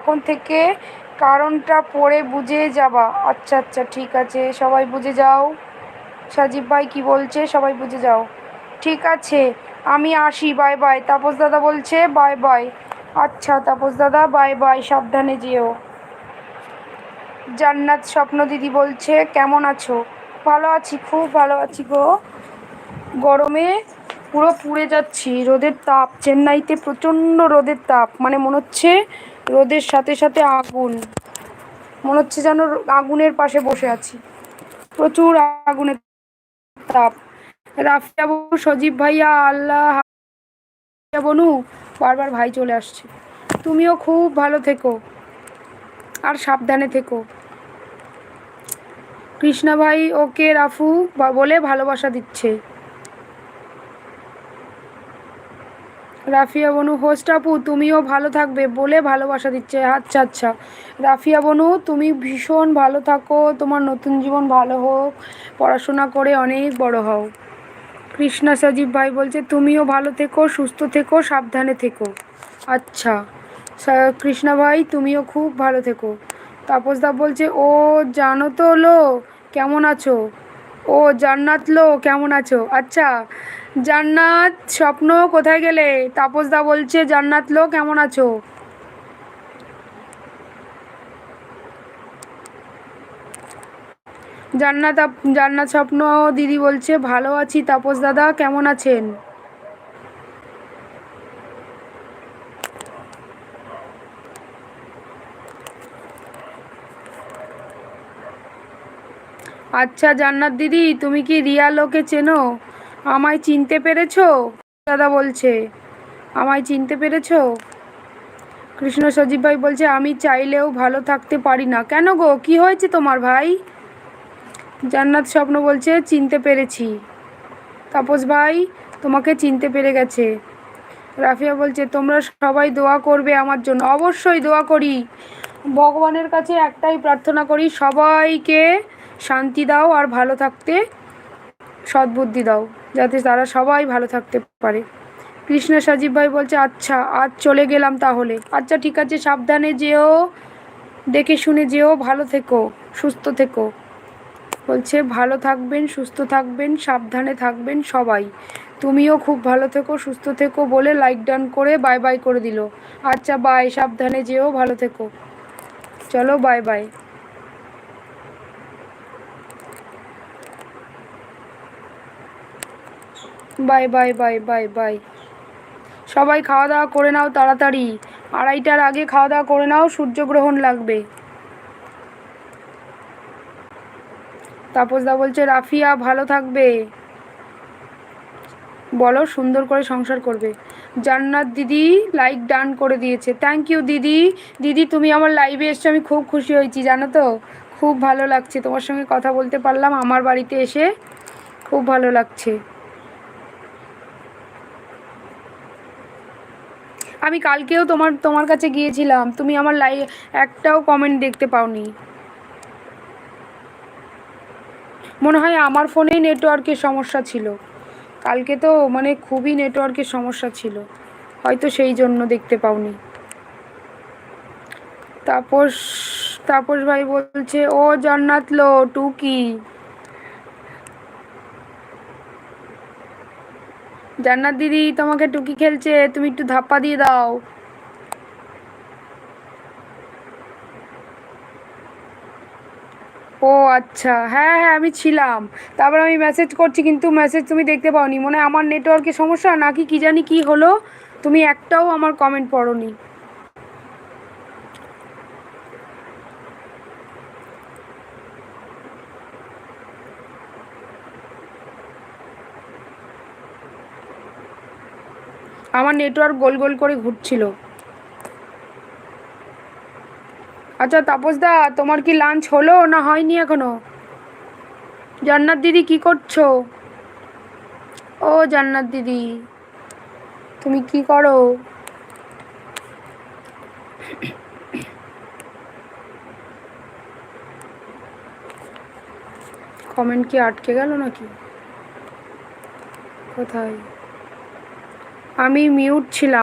এখন থেকে কারণটা পড়ে বুঝে যাবা। আচ্ছা আচ্ছা ঠিক আছে, সবাই বুঝে যাও। সাজিব ভাই কি বলছে সবাই বুঝে যাও। ঠিক আছে আমি আসি, বাই বাই। তাপস দাদা বলছে বাই বাই। আচ্ছা তাপস দাদা বাই বাই, সাবধানে যেও। জান্নাত স্বপ্ন দিদি বলছে কেমন আছো? ভালো আছি, খুব ভালো আছি গো। গরমে পুরো পুড়ে যাচ্ছি, রোদের তাপ, চেন্নাইতে প্রচণ্ড রোদের তাপ, মানে মনে হচ্ছে রোদের সাথে সাথে আগুন, মনে হচ্ছে যেন আগুনের পাশে বসে আছি, প্রচুর আগুনের তাপ। রাফিয়া বনু, সজীব ভাইয়া, আল্লাহ রাফিয়া বনু, বারবার ভাই চলে আসছে। তুমিও খুব ভালো থেকো আর সাবধানে থেকো। কৃষ্ণা ভাই ওকে রাফু বলে ভালোবাসা দিচ্ছে। রাফিয়া বনু হোস্ট আপু তুমিও ভালো থাকবে বলে ভালোবাসা দিচ্ছে। আচ্ছা আচ্ছা রাফিয়া বনু তুমি ভীষণ ভালো থাকো, তোমার নতুন জীবন ভালো হোক, পড়াশোনা করে অনেক বড় হও। কৃষ্ণা সজীব ভাই বলছে তুমিও ভালো থেকো, সুস্থ থেকো, সাবধানে থেকো। আচ্ছা কৃষ্ণা ভাই তুমিও খুব ভালো থেকো। তাপসদা বলছে ও জানো তো লো কেমন আছো? ও জান্নাত লো কেমন আছো? আচ্ছা জান্নাত স্বপ্ন কোথায় গেলে? তাপসদা বলছে জান্নাত লো কেমন আছো? জান্নাত স্বপ্ন দিদি বলছে ভালো আছি। তাপস দাদা কেমন আছেন? আচ্ছা জান্নাত দিদি তুমি কি রিয়া লোকে চেনো? আমায় চিনতে পেরেছো? দাদা বলছে আমায় চিনতে পেরেছো? কৃষ্ণ সজীব ভাই বলছে আমি চাইলেও ভালো থাকতে পারি না। কেন গো, কি হয়েছে তোমার ভাই? জান্নাত স্বপ্ন বলছে চিনতে পেরেছি, তাপস ভাই তোমাকে চিনতে পেরে গেছে। রাফিয়া বলছে তোমরা সবাই দোয়া করবে আমার জন্য। অবশ্যই দোয়া করি, ভগবানের কাছে একটাই প্রার্থনা করি সবাইকে শান্তি দাও আর ভালো থাকতে সদ্বুদ্ধি দাও, যাতে তারা সবাই ভালো থাকতে পারে। কৃষ্ণ সজীব ভাই বলছে আচ্ছা আজ চলে গেলাম তাহলে। আচ্ছা ঠিক আছে, সাবধানে যেও, দেখে শুনে যেও, ভালো থেকো, সুস্থ থেকো। বলছে ভালো থাকবেন, সুস্থ থাকবেন, সাবধানে থাকবেন সবাই। তুমিও খুব ভালো থেকো, সুস্থ থেকো বলে লাইক ডান করে বাই বাই করে দিল। আচ্ছা বাই, সাবধানে যেও, ভালো থেকো, চলো bye bye. Bye bye bye bye bye. সবাই খাওয়া দাওয়া করে নাও তাড়াতাড়ি, 2:30টার আগে খাওয়া দাওয়া করে নাও, সূর্যগ্রহণ লাগবে। তাপসদা বলছে রাফিয়া ভালো থাকবে, বলো সুন্দর করে সংসার করবে। জান্নাত দিদি লাইক ডান করে দিয়েছে, থ্যাংক ইউ দিদি। দিদি তুমি আমার লাইভে এসছো, আমি খুব খুশি হয়েছি জানো তো, খুব ভালো লাগছে তোমার সঙ্গে কথা বলতে পারলাম আমার বাড়িতে এসে, খুব ভালো লাগছে। আমি কালকেও তোমার কাছে গিয়েছিলাম, তুমি আমার একটাও কমেন্ট দেখতে পাওনি। মনে হয় আমার ফোনেই নেটওয়ার্কের সমস্যা ছিল, কালকে তো মানে খুবই নেটওয়ার্কের সমস্যা ছিল, হয়তো সেই জন্য দেখতে পাওনি। তাপস তাপস ভাই বলছে ও জান্নাত লো টুকি। জান্নাত দিদি তোমাকে টুকি খেলছে, তুমি একটু ধাপ্পা দিয়ে দাও। ও আচ্ছা, হ্যাঁ হ্যাঁ আমি ছিলাম, তারপর আমি মেসেজ করছি কিন্তু মেসেজ তুমি দেখতে পাওনি, মনে হয় আমার নেটওয়ার্কের সমস্যা নাকি কি জানি কি হলো, তুমি একটাও আমার কমেন্ট পড়োনি। আমার নেটওয়ার্ক গোল গোল করে ঘুরছিল। আচ্ছা তাপসদা তোমার কি লাঞ্চ হলো না হয়নি এখনো? জান্নাত দিদি কি করছো? ও জান্নাত দিদি তুমি কি করো? কমেন্ট কি আটকে গেল নাকি? কোথায়? আমি মিউট ছিলাম।